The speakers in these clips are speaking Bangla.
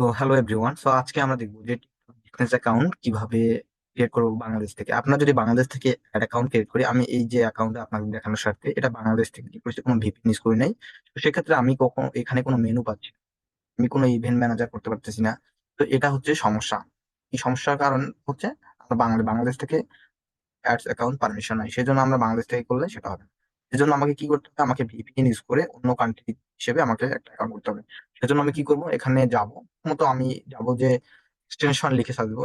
তো হ্যালো এভরিওয়ান, সো আজকে আমরা দেখবো যে বিজনেস অ্যাকাউন্ট কিভাবে ক্রিয়েট করবো বাংলাদেশ থেকে। আপনার যদি বাংলাদেশ থেকে অ্যাড অ্যাকাউন্ট ক্রিয়েট করি, আমি এই যে অ্যাকাউন্টটা আপনাকে দেখানোর স্বার্থে এটা বাংলাদেশ থেকে কি করছি, কোনো ভিপি ইউজ করি নাই। তো সেক্ষেত্রে আমি কখন এখানে কোনো মেনু পাচ্ছি না, আমি কোনো ইভেন্ট ম্যানেজার করতে পারতেছি না। তো এটা হচ্ছে সমস্যা। এই সমস্যার কারণ হচ্ছে আমরা বাংলাদেশ থেকে অ্যাডস অ্যাকাউন্ট পারমিশন নাই, সেজন্য আমরা বাংলাদেশ থেকে করলে সেটা হবে না। সেজন্য আমাকে কি করতে হবে, আমাকে ভিপিএন ইউজ করে অন্য কান্ট্রি হিসেবে আমাকে একটা অ্যাকাউন্ট করতে হবে। সেজন্য আমি কি করব, এখানে যাব, প্রথমত আমি যাব যে এক্সটেনশন লিখে সার্চ দেবো,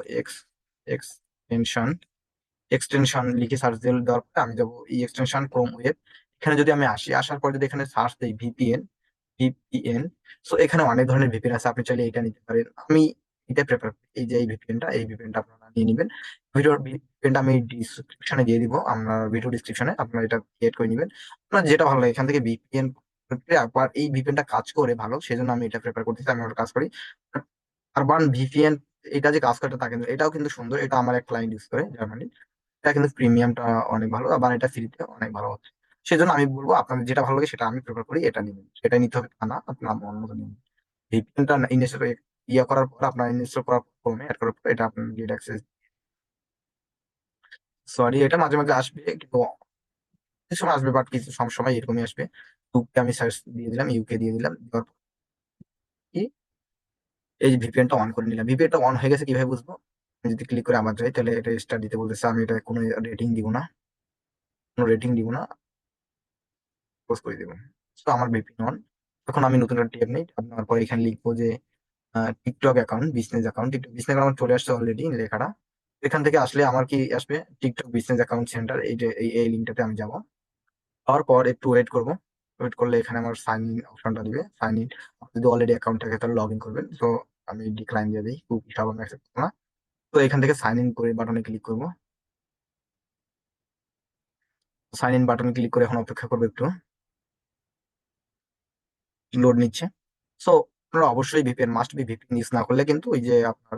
এক্সটেনশন এক্সটেনশন লিখে সার্চ দেওয়ার পরে আমি যাবো এই এক্সটেনশন ক্রোম ওয়েব। এখানে যদি আমি আসি, আসার পরে যদি এখানে সার্চ দিই ভিপিএন, সো এখানে অনেক ধরনের ভিপিএন আছে, আপনি চাইলে এটা নিতে পারেন। আমি এটা প্রেফার করি, এই যে এই ভিপিএনটা আপনারা নিয়ে নেবেন। ভিডিওর ভিপিএনটা আমি ডিসক্রিপশনে দিয়ে দিব, আপনার ভিডিও ডিসক্রিপশনে আপনারা এটা ক্রিয়েট করে নেবেন। আপনার যেটা ভালো লাগে এখান থেকে ভিপিএন। আবার এই ভিপিএনটা কাজ করে ভালো, সেজন্য আমি এটা প্রেফার করতেছি, আমি ওটা কাজ করি। আরবান ভিপিএন, এটা যে কাজ করে তা কিন্তু এটাও কিন্তু সুন্দর, এটা আমার এক ক্লায়েন্ট ইউজ করে জার্মানি। এটা কিন্তু প্রিমিয়ামটা অনেক ভালো, আবার এটা ফ্রিতে অনেক ভালো হচ্ছে। সেজন্য আমি বলবো আপনাদের যেটা ভালো লাগে সেটা আমি প্রেফার করি, এটা নিবেন। সেটা নিতে হবে তা না, আপনার মন মতো নিবেন। ভিপিএনটা ইনস্টল করার পর, আপনার ইনস্টল করার ক্রমে অ্যাড করার পর এটা আপনার গেট অ্যাক্সেস। সরি, এটা মাঝে মাঝে আসবে, কিন্তু কিছু সময় আসবে, বাট কিছু সব সময় এরকমই আসবে। ইউকে আমি সার্চ দিয়ে দিলাম, ইউকে দিয়ে দিলাম, দেওয়ার পর কি এই যে ভিপিএনটা অন করে নিলাম। ভিপিএনটা অন হয়ে গেছে কিভাবে বুঝবো, আমি যদি ক্লিক করে আবার যাই, তাহলে এটা স্টার দিতে বলতেছে। আমি এটা কোনো রেটিং দিব না, কোনো রেটিং দিব না, ক্লোজ করে দিব। তো আমার ভিপিএন অন। এখন আমি নতুন একটা ট্যাব নেই, আপনার পরে এখানে লিখবো যে TikTok account, business account. TikTok business account চলে আসছে অলরেডি লেখাটা। এখান থেকে আসলে আমার কি আসবে, টিকটক বিজনেস অ্যাকাউন্ট সেন্টার, এই যে এই লিঙ্কটাতে আমি যাবো। যাওয়ার পর একটু ওয়েট করবো। ওয়েট করলে এখানে আমার সাইন ইন অপশনটা দিবে, সাইন ইন। যদি অলরেডি অ্যাকাউন্ট থাকে তাহলে লগ ইন করবেন, তো আমি ডিক্লাইন দিয়ে দিই, কুকি সব আমি অ্যাকসেপ্ট করবো না। তো এখান থেকে সাইন ইন করে বাটনে ক্লিক করবো। সাইন ইন বাটনে ক্লিক করে এখন অপেক্ষা করবো একটু, লোড নিচ্ছে। সো আপনারা অবশ্যই VPN, must be VPN use না করলে কিন্তু ওই যে আপনার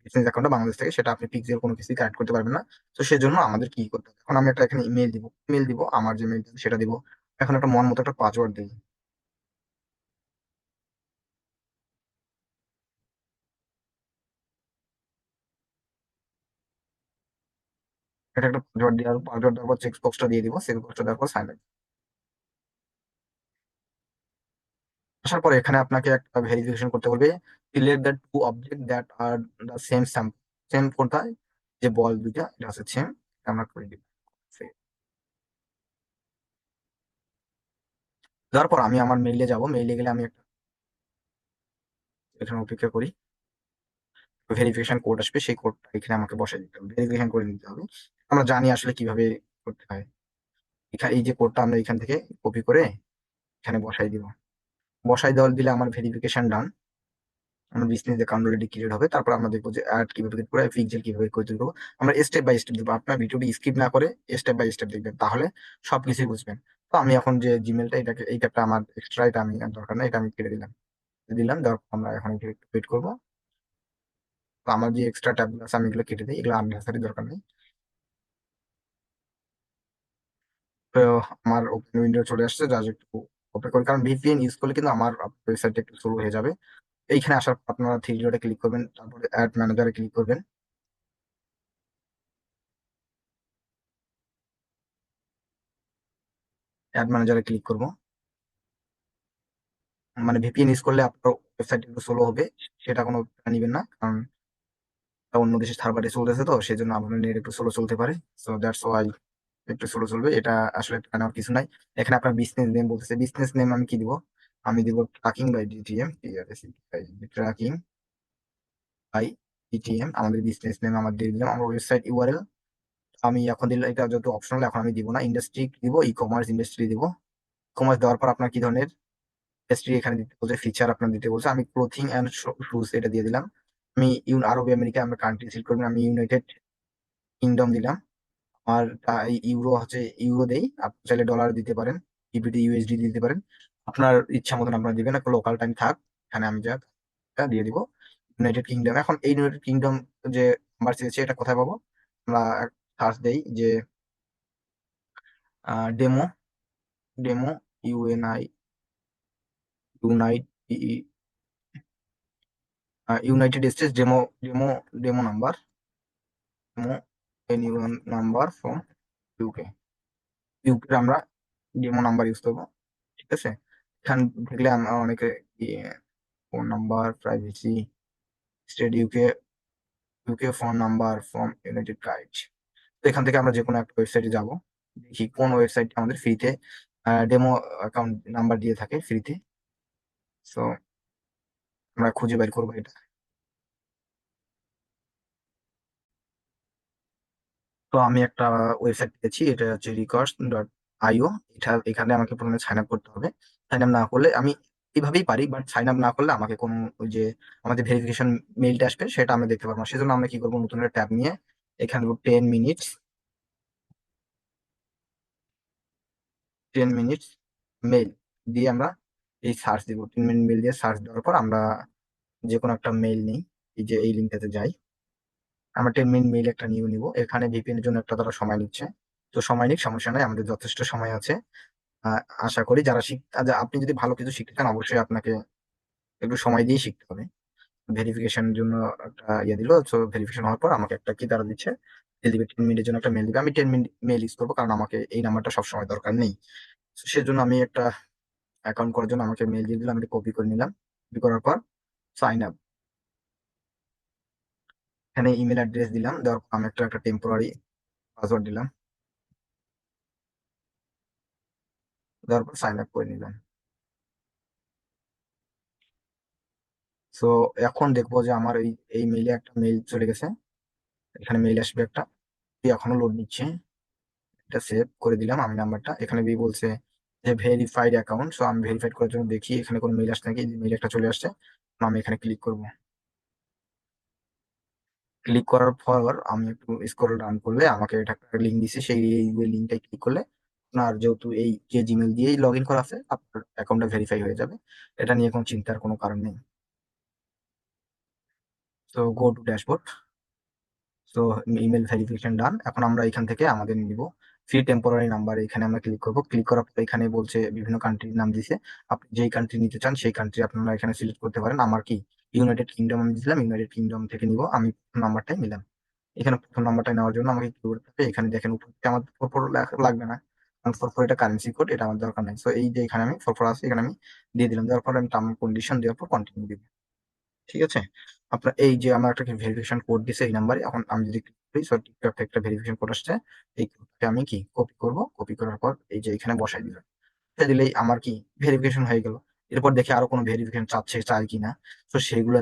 বিজনেস অ্যাকাউন্টটা বাংলাদেশ থেকে, সেটা আপনি পিক্সেল কোনো কিছু কানেক্ট করতে পারবেন না। তো সেজন্য আমাদের কি করতে হবে, এখন আমি একটা এখানে ইমেল দিব, আমার যে মেল সেটা দিব। এখন একটা মন মতো একটা পাসওয়ার্ড দিই। এটা একটা পাসওয়ার্ড দেওয়ার পর চেক বক্সটা দিয়ে দিব, চেক বক্সটা দেওয়ার পর সাইন আপ। আসার পরে এখানে আপনাকে একটা ভেরিফিকেশন করতে বলবে, select the two object that are the same same কোথায়, যে বল দুইটা এটা আছে সেম, আমরা করে দিব। তারপর আমি আমার মেইলে যাব, মেইলে গেলে আমি একটা এখানে অপেক্ষা করি, ভেরিফিকেশন কোড আসবে, সেই কোডটা এখানে আমাকে বসাই দিতে হবে, ভেরিফিকেশন করে দিতে হবে। আমরা জানি আসলে কিভাবে করতে হয়। এখানে এই যে কোডটা আমরা এখান থেকে কপি করে এখানে বসাই দিব। বসাই দেওয়ার দিলে আমার ভেরিফিকেশন ডান, আমার বিজনেস অ্যাকাউন্ট অলরেডি ক্রিয়েট হবে। তারপর আমরা দেখবো যে অ্যাড কিভাবে ক্রিয়েট করে, পিক্সেল কিভাবে করে তৈরি করবো। আমরা স্টেপ বাই স্টেপ দেবো, আপনার ভিডিওটি স্কিপ না করে স্টেপ বাই স্টেপ দেখবেন, তাহলে সবকিছুই বুঝবেন। তো আমি এখন যে জিমেলটা, এটাকে এই ট্যাবটা আমার এক্সট্রা, এটা আমি আর দরকার নেই, এটা আমি কেটে দিলাম। দিলাম দেওয়ার পর আমরা এখন ওয়েট করবো। তো আমার যে এক্সট্রা ট্যাবগুলো আছে আমি এগুলো কেটে দিই, এগুলো আননেসারি, দরকার নেই। তো আমার ওপেন উইন্ডো চলে আসছে, জাস্ট একটু অপেক্ষা করি, কারণ ভিপিএন ইউজ করলে কিন্তু আমার ওয়েবসাইটটা একটু স্লো হয়ে যাবে। এইখানে আসার পর আপনারা থ্রি ডটে ক্লিক করবেন, তারপরে অ্যাড ম্যানেজারে ক্লিক করবেন। অ্যাড ম্যানেজারে ক্লিক করব, মানে ভিপিএন ইউজ করলে আপনার ওয়েবসাইট একটু স্লো হবে, সেটা কোনো নিবেন না, কারণ এটা অন্য দেশের সার্ভারে চলতেছে, তো সেই জন্য আপনার নেট একটু স্লো চলতে পারে। সো দ্যাটস ওয়াই একটু স্লো চলবে, এটা আসলে নেওয়ার কিছু নাই। এখানে আপনার বিজনেস নেম বলতেছে, বিজনেস নেম আমি কি দিব, আমি দিব tracking by DTM, tracking by DTM, আমাদের বিজনেস নেম আমার দিয়ে দিলাম। আমার ওয়েবসাইট ইউআরএল আমি এখন দিলাম, এটা যত অপশনাল, এখন আমি দিব না। ইন্ডাস্ট্রি দিব, ই কমার্স ইন্ডাস্ট্রি দিব। কমার্স দেওয়ার পর আপনার কি ধরনের ইন্ডাস্ট্রি এখানে দিতে বলছে, ফিচার আপনার দিতে বলছে, আমি ক্লোথিং অ্যান্ড শুজ এটা দিয়ে দিলাম। আমি আরব আমেরিকা আমরা কান্ট্রি সিলেক্ট করবেন, আমি ইউনাইটেড কিংডম দিলাম। আর ইউরো হচ্ছে ইউরো দেই, আপনি চাইলে ডলার দিতে পারেন, ইবিটি ইউএসডি দিতে পারেন, আপনার ইচ্ছা মতন আপনার দিবেন, একটা লোকাল টাইম থাক, এখানে আমি যা তা দিয়ে দিব। ইউনাইটেড কিংডম, এখন এই ইউনাইটেড কিংডম যে নাম্বার চেয়েছে এটা কোথায় পাবো, আমরা সার্চ দেই যে demo, demo UNI, unite United states demo demo number, demo anyone number from UK. UK আমরা ডেমো নাম্বার ইউজ করবো, ঠিক আছে। এখান দেখলে আমরা অনেকে phone number privacy state UK, UK phone number from United kite. তো এখান থেকে আমরা যে কোনো একটা ওয়েবসাইটে যাব, দেখি কোন ওয়েবসাইট আমাদের ফ্রিতে ডেমো অ্যাকাউন্ট নাম্বার দিয়ে থাকে ফ্রিতে। সো আমরা খুঁজে বের করবো এটা। তো আমি একটা ওয়েবসাইট পেয়েছি, এটা হচ্ছে রিকর্স.io। এটা এখানে আমাকে প্রথমে সাইন আপ করতে হবে। সাইন আপ না করলে আমি এইভাবেই পারি, বাট সাইন আপ না করলে আমাকে কোনো ওই যে আমাদের ভেরিফিকেশন মেইলটা আসবে সেটা আমরা দেখতে পারবো না। সেজন্য আমরা কি করবো, নতুন একটা ট্যাব নিয়ে এখানে 10 মিনিটস, 10 মিনিটস মেইল দিয়ে আমরা এই সার্চ দিব। 10 মিনিট মেইল দিয়ে সার্চ দেওয়ার পর আমরা যে কোনো একটা মেইল নিই, এই যে এই লিঙ্কটাতে যাই, আমরা 10 মিনিট মেইল একটা নিয়ে নিব। এখানে ভিপিএন এর জন্য একটা তারা সময় নিচ্ছে, তো সময় নিক, সমস্যা নাই, আমাদের যথেষ্ট সময় আছে। আশা করি যারা আপনি যদি ভালো কিছু শিখতে চান অবশ্যই আপনাকে একটু সময় দিয়ে শিখতে হবে। ভেরিফিকেশনের জন্য একটা ইয়ে দিল, তো ভেরিফিকেশন হওয়ার পর আমাকে একটা কি তারা দিচ্ছে, মেল দিবে। 10 মিনিটের জন্য একটা মেল দিবে। আমি 10 মিনিট মেল ইউজ করবো কারণ আমাকে এই নাম্বারটা সবসময় দরকার নেই। তো সেজন্য আমি একটা অ্যাকাউন্ট করার জন্য আমাকে মেল দিয়ে দিলাম, আমি কপি করে নিলাম। কপি করার পর সাইন আপ, এখানে ইমেল অ্যাড্রেস দিলাম, দেওয়ার পর আমি একটা টেম্পোরারি পাসওয়ার্ড দিলাম, দেওয়ার পর সাইন আপ করে নিলাম। সো এখন দেখবো যে আমার এই এই মেইলে একটা মেইল চলে গেছে, এখানে মেইল আসবে একটা, এখনো লোড নিচ্ছে। এটা সেভ করে দিলাম আমি নাম্বারটা। এখানে বি বলছে যে ভেরিফাইড অ্যাকাউন্ট, সো আমি ভেরিফাইড করার জন্য দেখি এখানে কোনো মেইল আসছে নাকি। মেইল একটা চলে আসছে, তো আমি এখানে ক্লিক করব। ক্লিক করার পর আমি একটু স্ক্রল ডাউন করলে আমাকে এটা একটা লিঙ্ক দিছে, সেই লিঙ্কটাই ক্লিক করলে আপনার যেহেতু এই যে জিমেল দিয়েই লগ ইন করা আছে আপনার অ্যাকাউন্টটা ভেরিফাই হয়ে যাবে। এটা নিয়ে কোনো চিন্তার কোনো কারণ নেই। তো গো টু ড্যাশবোর্ড। তো ইমেল ভেরিফিকেশন ডান। এখন আমরা এখান থেকে আমাদের নিব ফ্রি টেম্পোরারি নাম্বার, এখানে আমরা ক্লিক করব। ক্লিক করার পর এখানে বলছে বিভিন্ন কান্ট্রির নাম দিছে, আপনি যেই কান্ট্রি নিতে চান সেই কান্ট্রি আপনারা এখানে সিলেক্ট করতে পারেন। আমার কি ইউনাইটেড কিংডম আমি দিলাম, ইউনাইটেড কিংডম থেকে নিব, আমি প্রথম নাম্বারটাই নিলাম। এখানে প্রথম নাম্বারটা নেওয়ার জন্য আমাকে কি করতে হবে, এখানে দেখেন উপর থেকে আমার ফোর লাগবে না, কারণ ফোর এটা কারেন্সি কোড, এটা আমার দরকার নাই। সো এই যে এখানে আমি ফোর আছে এখানে আমি দিয়ে দিলাম, দেওয়ার পর আমি টার্ম কন্ডিশন দেওয়ার পর কন্টিনিউ দিব। ঠিক আছে। আপনার এই যে আমার একটা ভেরিফিকেশন কোড দিছে এই নাম্বারে, এখন আমি যদি ক্লিক করি, সো টিকটক থেকে একটা ভেরিফিকেশন কোড আসছে, এই কোডটা আমি কি কপি করব। কপি করার পর এই যে এখানে বসাই দিলাম, বসাই দিলেই আমার কি ভেরিফিকেশন হয়ে গেল। এরপর দেখি আরো কোনো ভেরিফিকেশন চায় কিনা। তো সেগুলো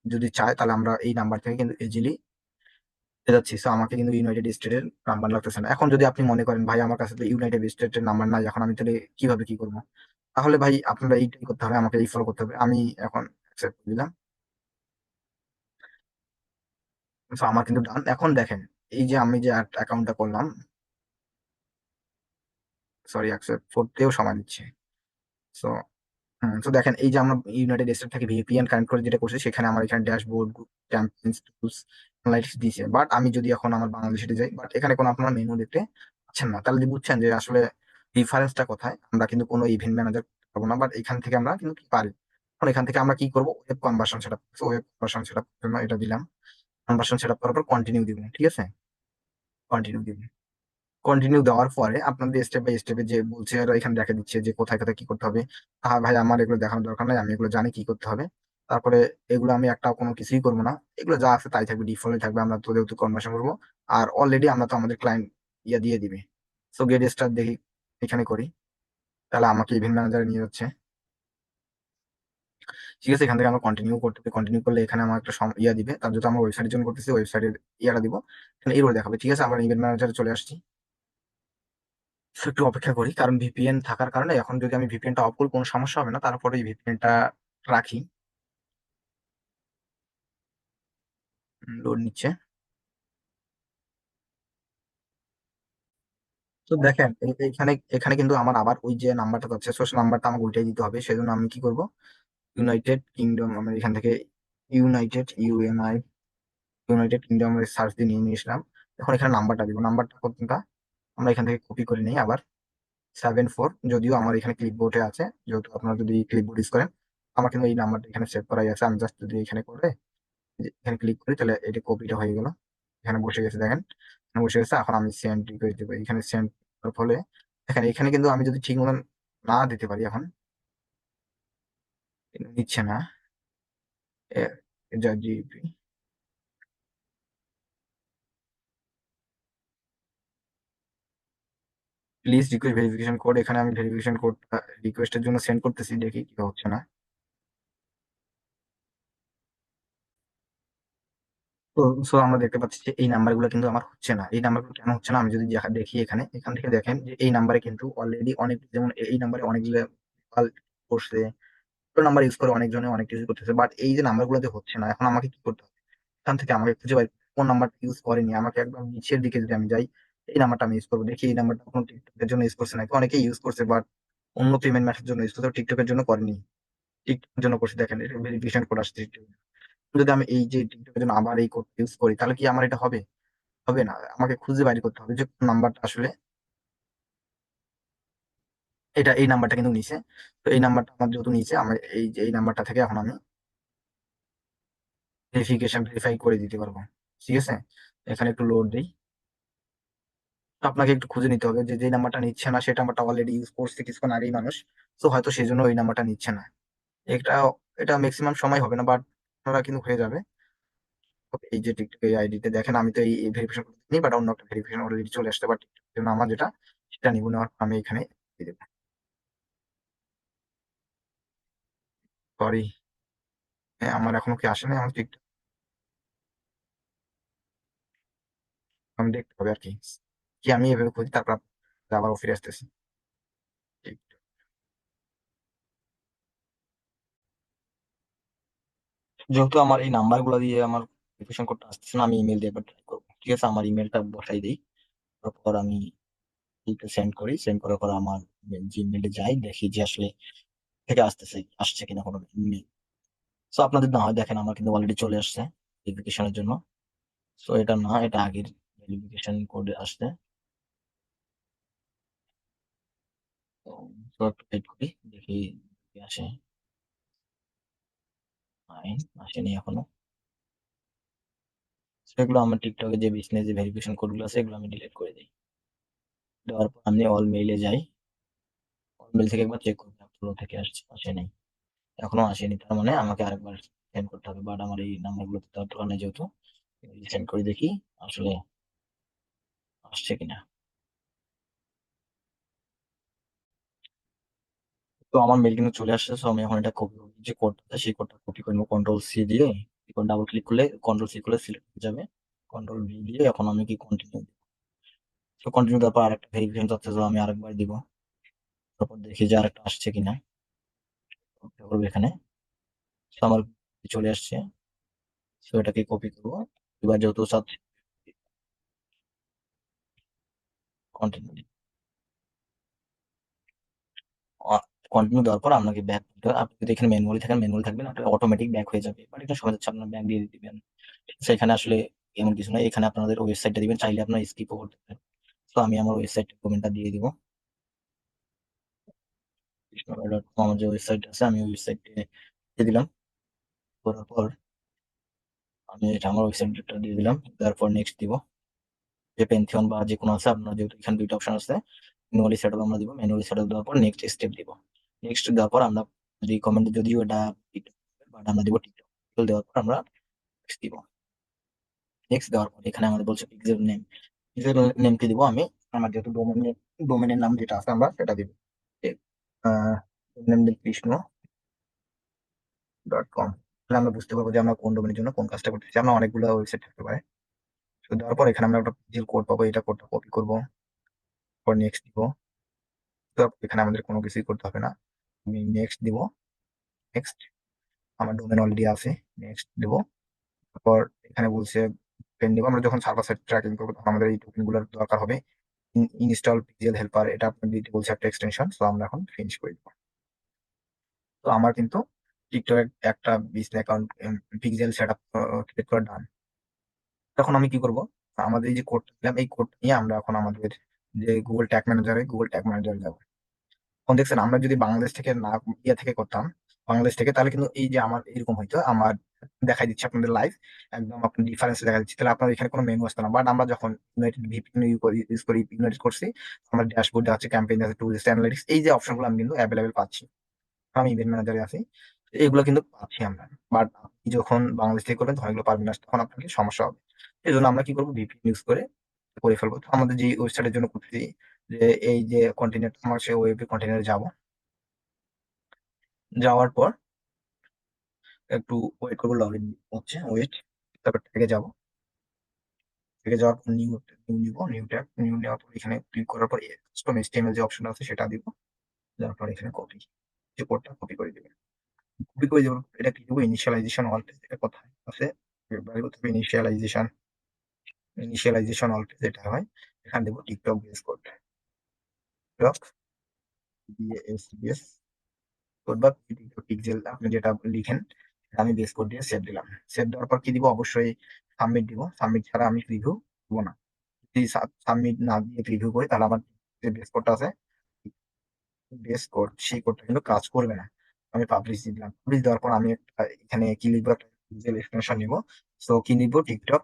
যদি চায় তাহলে আমরা এই নাম্বার থেকে কিন্তু ইজিলি পেয়ে যাচ্ছি। সো আমাকে কিন্তু ইউনাইটেড স্টেটের নাম্বার লাগতেছে না। এখন যদি আপনি মনে করেন ভাই আমার কাছে তো ইউনাইটেড স্টেটের নাম্বার নাই, এখন আমি তাহলে কিভাবে কি করবো, তাহলে ভাই আপনারা এইটাই করতে হবে, আমাকে এই ফলো করতে হবে। আমি এখন অ্যাকসেপ্ট দিলাম। তো আমার কিন্তু ডান। এখন দেখেন এই যে আমি যে অ্যাকাউন্টটা করলাম, সরি অ্যাকসেপ্ট করতেও সময় নিচ্ছে। সো তো দেখেন এই যে আমরা ইউনাইটেড স্টেট থেকে ভিপিএন কানেক্ট করে যেটা করছি, সেখানে আমার এখানে ড্যাশবোর্ড, ক্যাম্পেইনস, টুলস, অ্যানালাইটিক্স দিয়েছে। বাট আমি যদি এখন আমার বাংলাদেশে যাই, বাট এখানে কোনো আপনারা মেনু দেখতে পাচ্ছেন না, তাহলে বুঝছেন যে আসলে ডিফারেন্সটা কোথায়। আমরা কিন্তু কোনো ইভেন্ট ম্যানেজার পাবো না, বাট এখান থেকে আমরা কিন্তু কি পারি। এখন এখান থেকে আমরা কি করবো, web conversion setup. Web conversion setup জন্য এটা দিলাম, কনভার্সন সেটআপ করার পর কন্টিনিউ দিব, ঠিক আছে। কন্টিনিউ দিব, কন্টিনিউ দেওয়ার পরে আপনাদের স্টেপ বাই স্টেপে যে বলছে আর এখানে দেখা দিচ্ছে যে কোথায় কোথায় কি করতে হবে। হ্যাঁ ভাই আমার এগুলো দেখানোর দরকার নাই, আমি এগুলো জানি কি করতে হবে। তারপরে এগুলো আমি একটা কোনো কিছুই করবো না, এগুলো যা আছে তাই থাকবে, ডিফল্ট থাকবে। আমরা তো যেহেতু কনভার্সন করবো, আর অলরেডি আমরা তো আমাদের ক্লায়েন্ট ইয়া দিয়ে দিবে। সো গেট স্টার্ট দেখি এখানে করি, তাহলে আমাকে ইভেন্ট ম্যানেজারে নিয়ে যাচ্ছে। ঠিক আছে, এখান থেকে আমরা কন্টিনিউ করতে হবে। কন্টিনিউ করলে এখানে আমার একটা ইয়া দিবে, তার যেহেতু আমরা ওয়েবসাইটের জন্য করতেছি ওয়েবসাইটের ইয়াটা দিব, এখানে এরো দেখাবে। ঠিক আছে, আমরা ইভেন্ট ম্যানেজারে চলে আসছি। একটু অপেক্ষা করি, কারণ ভিপিএন থাকার কারণে এখন যদি আমি ভিপিএনটা অফ করি কোনো সমস্যা হবে না। তারপরে এই ভিপিএনটা রাখি, লোড নিচ্ছে। তো দেখেন এখানে এখানে কিন্তু আমার আবার ওই যে নাম্বারটা যাচ্ছে, সোর্স নাম্বারটা আমাকে ওইটাই দিতে হবে। সেজন্য আমি কি করব, ইউনাইটেড কিংডম, আমরা এখান থেকে ইউনাইটেড ইউনাইটেড কিংডম সার্চ দিয়ে নিয়ে নিয়েছিলাম। এখন এখানে নাম্বারটা দিব, নাম্বারটা কোনটা আমরা এখান থেকে কপি করে নিই আবার, 74। যদিও আমার এখানে ক্লিপবোর্ডে আছে, যেহেতু আপনারা যদি ক্লিপবোর্ড ইউজ করেন, আমার কিন্তু এই নাম্বারটা এখানে সেভ করাই আছে। আমি জাস্ট যদি এখানে করে এখানে ক্লিক করি, তাহলে এটা কপিটা হয়ে গেল, এখানে বসে গেছে দেখেন, এখানে বসে গেছে। এখন আমি সেন্ড করে দেবো, এখানে সেন্ড করার ফলে দেখেন এখানে কিন্তু আমি যদি ঠিক মতন না দিতে পারি এখন, কিন্তু নিচ্ছে না। যা GP, please request verification code, এখানে আমি ভেরিফিকেশন কোড রিকোয়েস্টের জন্য সেন্ড করতেছি, দেখি কি হচ্ছে না। তো সো আমরা দেখতে পাচ্ছি যে এই নাম্বারগুলো কিন্তু আমার হচ্ছে না। এই নাম্বারগুলো কেন হচ্ছে না, আমি যদি দেখি এখানে, এখান থেকে দেখেন যে এই নাম্বারে কিন্তু অলরেডি অনেক, যেমন এই নাম্বারে অনেকগুলো কল করছে, নাম্বার ইউজ করে অনেকজনে অনেক কিছু করতেছে, বাট এই যে নাম্বারগুলোতে হচ্ছে না, এখন আমাকে কি করতে হবে? এখান থেকে আমাকে খুঁজে বের কোন নাম্বারটা ইউজ করেনি, আমাকে একদম নিচের দিকে যদি আমি যাই, এই নাম্বারটা আমি ইউজ করবো, দেখি এই নাম্বারটা কোনো টিকটকের জন্য ইউজ করছে নাকি। অনেকেই ইউজ করছে, বাট অন্য পেমেন্ট মেথডের জন্য ইউজ করছে, টিকটকের জন্য করেনি। টিকটকের জন্য করছে, দেখেন এটা ভেরিফিকেশন কোড আসছে TikTok এ। যদি আমি এই যে টিকটকের জন্য আবার এই কোড ইউজ করি, তাহলে কি আমার এটা হবে? হবে না। আমাকে খুঁজে বাইর করতে হবে যে কোন নাম্বারটা আসলে, এটা এই নাম্বারটা কিন্তু নিচে। তো এই নাম্বারটা আমার যেহেতু নিচে, আমার এই যে এই নাম্বারটা থেকে এখন আমি ভেরিফাই করে দিতে পারবো। ঠিক আছে, এখানে একটু লোড দিই। আপনাকে একটু খুঁজে নিতে হবে যে যে নাম্বারটা নিচ্ছে না, সেই নাম্বারটা অলরেডি ইউজ করছে কিছুক্ষণ আগেই মানুষ, তো হয়তো সেই জন্য ওই নাম্বারটা নিচ্ছে না। এটা এটা ম্যাক্সিমাম সময় হবে না, বাট আপনারা কিন্তু হয়ে যাবে। এই যে টিকটক এই আইডিতে দেখেন, আমি তো এই ভেরিফিকেশন করতে নিই, বাট অন্য একটা ভেরিফিকেশন অলরেডি চলে আসতে, বাট জন্য আমার যেটা, সেটা নিব, নেওয়ার পর আমি এখানে দিয়ে দেবো। সরি, হ্যাঁ আমার এখনো কি আসে না, আমার টিকটক আমি দেখতে হবে আর কি, কি আমি এভাবে খুঁজি, তারপর আবার ফিরে আসতেছি। TikTok। যেহেতু আমার এই নাম্বার গুলো দিয়ে আমার ভেরিফিকেশন করতে আসতেছে না, আমি ইমেল দিয়ে একবার ট্রাই করবো। ঠিক আছে, আমার ইমেলটা বসাই দিই, তারপর আমি এইটা সেন্ড করি, সেন্ড করার পর আমার জিমেইলে যাই, দেখি যে আসলে থেকে আসছে কিনা কোনো ইমেল। সো আপনাদের না হয় দেখেন আমার কিন্তু অলরেডি চলে আসছে ভেরিফিকেশনের জন্য। সো এটা না, এটা আগের ভেরিফিকেশন কোডে আসছে। তো তো একটু ওয়েট করি, দেখি কি আসে। নাই, আসেনি এখনো। সেগুলো আমার টিকটকে যে বিজনেস যে ভেরিফিকেশন কোডগুলো আছে, এগুলো আমি ডিলিট করে দিই। দেওয়ার পর আমি অল মেইলে যাই, অল মেইল থেকে একবার চেক করবো ফ্লো থেকে আসছে, আসে নাই, এখনো আসেনি। তার মানে আমাকে আরেকবার সেন্ড করতে হবে, বাট আমার এই নাম্বারগুলোতে তো দরকার নেই যেহেতু, সেন্ড করে দেখি আসলে আসছে কিনা। তো আমার মেল কিন্তু চলে আসছে, তো আমি এখন এটা কপি, যে কোডটা সেই কোডটা কপি করে নেবো, কন্ট্রোল সি দিয়ে। ডাবল ক্লিক করলে, কন্ট্রোল সি করলে সিলেক্ট হয়ে যাবে, কন্ট্রোল ভি দিয়ে এখন আমি কি কন্টিনিউ। তো কন্টিনিউ দেওয়ার পর আরেকটা ভেরিফিকেশন চাচ্ছে, তো আমি আরেকবার দিব, তারপর দেখি যে আরেকটা আসছে কিনা। অপেক্ষা করবো এখানে। তো আমার চলে আসছে, তো এটাকে কপি করবো। এবার যেহেতু চাচ্ছে কন্টিনিউ, কন্টিনিউ দেওয়ার পর আপনাকে ব্যাক করতে হবে। আপনি যদি এখানে ম্যানুয়ালি থাকেন, ম্যানুয়ালি থাকবেন, আপনার অটোমেটিক ব্যাক হয়ে যাবে, বাট এটা সময় যাচ্ছে, আপনার ব্যাক দিয়ে দিবেন। সেখানে আসলে এমন কিছু নয়, এখানে আপনাদের ওয়েবসাইটটা দিবেন, চাইলে আপনার স্কিপও করতে পারেন। তো আমি আমার ওয়েবসাইট কমেন্টটা দিয়ে দিব, কৃষ্ণগড়.com আমার যে ওয়েবসাইট আছে, আমি ওয়েবসাইটে দিয়ে দিলাম। করার পর আমি এটা আমার ওয়েবসাইটটা দিয়ে দিলাম, তারপর নেক্সট দিব। যে পেন্থিয়ন বা যে কোনো আছে, আপনার যেহেতু এখানে দুইটা অপশন আছে, ম্যানুয়ালি সেটআপ আমরা দিব, ম্যানুয়ালি সেটআপ দেওয়ার পর নেক্সট স্টেপ দিব। নেক্সট দেওয়ার পর আমরা রিকমেন্ড, যদিও এটা টিকটক, বাট আমরা দিব টিকটক। দেওয়ার পর আমরা নেক্সট দিব। নেক্সট দেওয়ার পর এখানে আমাদের বলছে পিক্সেল নেম, পিক্সেল নেমকে দিব আমি, আমার যেহেতু ডোমেনের নাম যেটা আছে আমরা সেটা দিব। নেম কৃষ্ণ.com, তাহলে আমরা বুঝতে পারবো যে আমরা কোন ডোমেনের জন্য কোন কাজটা করতেছি। আমরা অনেকগুলো ওয়েবসাইট থাকতে পারে। তো দেওয়ার পর এখানে আমরা একটা পিক্সেল কোড পাবো, এটা কোডটা কপি করবো, পর নেক্সট দিব। তো এখানে আমাদের কোনো কিছুই করতে হবে না, আমি নেক্সট দিব। নেক্সট, আমার ডোমেন অলরেডি আছে, নেক্সট দিব। তারপর এখানে বলছে পেন দিব, আমরা যখন সার্ভার সাইড ট্র্যাকিং করবো তখন আমাদের এই টোকেন গুলোর দরকার হবে। ইনস্টল পিক্সেল হেল্পার, এটা আপনার দিতে বলছে একটা এক্সটেনশন, তো আমরা এখন ফিনিশ করে দিব। তো আমার কিন্তু টিকটক একটা business account pixel set up create করা ডান। তখন আমি কি করব, আমাদের এই যে কোড দিলাম, এই কোড নিয়ে আমরা এখন আমাদের যে গুগল ট্যাগ ম্যানেজারে যাবো। এখন দেখছেন, আমরা যদি বাংলাদেশ থেকে না, ইয়ে থেকে করতাম, বাংলাদেশ থেকে, তাহলে কিন্তু এই যে আমার এরকম হইতো, আমার দেখাই দিচ্ছি আপনাদের লাইভ, একদম আপনার ডিফারেন্স দেখা দিচ্ছি। তাহলে আপনার এখানে কোনো মেনু আসতো না, বাট আমরা যখন ইউনাইটেড ভিপিএন ইউজ করি, ইউনাইটেড করছি, আমার ড্যাশবোর্ড আছে, ক্যাম্পেইন আছে, টুলস, অ্যানালিটিক্স, এই যে অপশনগুলো আমি কিন্তু অ্যাভেলেবেল পাচ্ছি। আমি ইভেন্ট ম্যানেজারে আছি, এগুলো কিন্তু পাচ্ছি আমরা। বাট আপনি যখন বাংলাদেশ থেকে করবেন তখন এগুলো পারবেন না, তখন আপনাকে সমস্যা হবে। এই জন্য আমরা কি করবো, ভিপিএন ইউজ করে করে ফেলবো। তো আমাদের যে ওয়েবসাইটের জন্য করতেছি, যে এই যে কন্টেনার, আমার সেই ওয়েব কন্টেনারে যাব, যাওয়ার পর একটু ওয়েট করবো, লগ ইন হচ্ছে, ওয়েট। তারপর ট্যাগে যাবো, ট্যাগে যাওয়ার পর নিউ নিউ নিব, নিউ ট্যাগ, নিউ নেওয়ার পর এখানে ক্লিক করার পর কাস্টম এইচটিএমএল যে অপশন আছে সেটা দিব। যাওয়ার পর এখানে কপি, যে কোডটা কপি করে দিবেন। কপি করে দেবো, এটা কি দেবো, ইনিশিয়ালাইজেশন অল পেজ, এটা কোথায় আছে, ব্যবহার করতে হবে ইনিশিয়ালাইজেশন, ইনিশিয়ালাইজেশন অল পেজ যেটা হয়, এখানে দেবো TikTok base code, TikTok BSBS code বা টিকটক পিক্সেল, আপনি যেটা লিখেন সেটা আমি বেস কোড দিয়ে সেভ দিলাম। সেভ দেওয়ার পর কি দিব, অবশ্যই সাবমিট দিব। সাবমিট ছাড়া আমি প্রিভিউ দিব না। যদি সাবমিট না দিয়ে প্রিভিউ করি তাহলে আমার যে বেস কোডটা আছে, বেস কোড, সেই কোডটা কিন্তু কাজ করবে না। আমি পাবলিশ দিলাম, পাবলিশ দেওয়ার পর আমি এখানে কি লিখবো, একটা পিক্সেল এক্সটেনশন নিব। সো কি নিব, টিকটক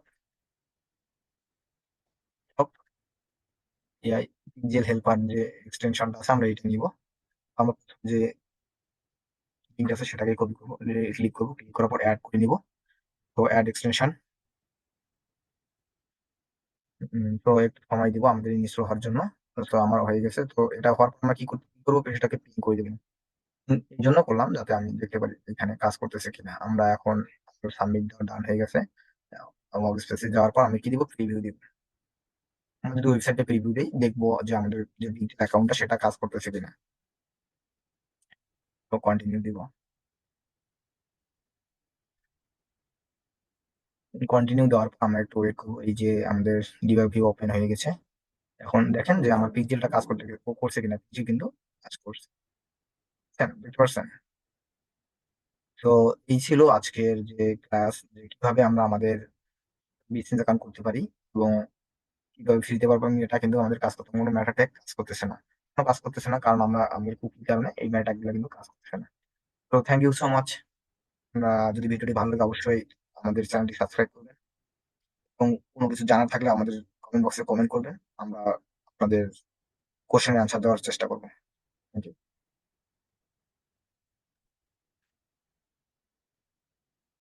এআই পিক্সেল হেল্পার যে এক্সটেনশনটা আছে আমরা এটা নিব। আমার যে লিঙ্ক আছে সেটাকে কপি করবো, ক্লিক করবো, ক্লিক করার পর অ্যাড করে নিব। তো অ্যাড এক্সটেনশন, তো একটু সময় দিব আমাদের ইনস্টল হওয়ার জন্য। তো আমার হয়ে গেছে। তো এটা হওয়ার পর আমরা কি করবো, সেটাকে পিন করে দেবো। এই জন্য করলাম যাতে আমি দেখতে পারি এখানে কাজ করতেছে কিনা। আমরা এখন সাবমিট দেওয়া ডান হয়ে গেছে। ওয়ার্ক স্পেসে যাওয়ার পর আমি কি দিব, প্রিভিউ দিব। আমি যদি ওয়েবসাইটে প্রিভিউ দিই, দেখবো যে আমাদের যে অ্যাকাউন্টটা সেটা কাজ করতেছে কিনা। তো কন্টিনিউ দিব। কন্টিনিউ দেওয়ার পর আমরা একটু ওয়েট করবো। এই যে আমাদের ডিবাগ ভিউ ওপেন হয়ে গেছে। এখন দেখেন যে আমার পিক্সেলটা কাজ করছে কিনা, পিক্সেল কিন্তু কাজ করছে, বুঝতে পারছেন? তো এই ছিল আজকের যে ক্লাস, যে কিভাবে আমরা আমাদের বিজনেস অ্যাকাউন্ট করতে পারি এবং কিভাবে ফ্রি দিতে পারবো। এটা কিন্তু আমাদের কাজ করতে কোনো ম্যাটার ট্যাগ কাজ করতেছে না, কেন কাজ করতেছে না, কারণ আমরা আমাদের কুকির কারণে এই ম্যাটার গুলো কিন্তু কাজ করতেছে না। তো থ্যাংক ইউ সো মাচ। আমরা, যদি ভিডিওটি ভালো লাগে অবশ্যই আমাদের চ্যানেলটি সাবস্ক্রাইব করবেন এবং কোনো কিছু জানার থাকলে আমাদের কমেন্ট বক্সে কমেন্ট করবেন। আমরা আপনাদের কোশ্চেনের অ্যান্সার দেওয়ার চেষ্টা করবো। Thank you.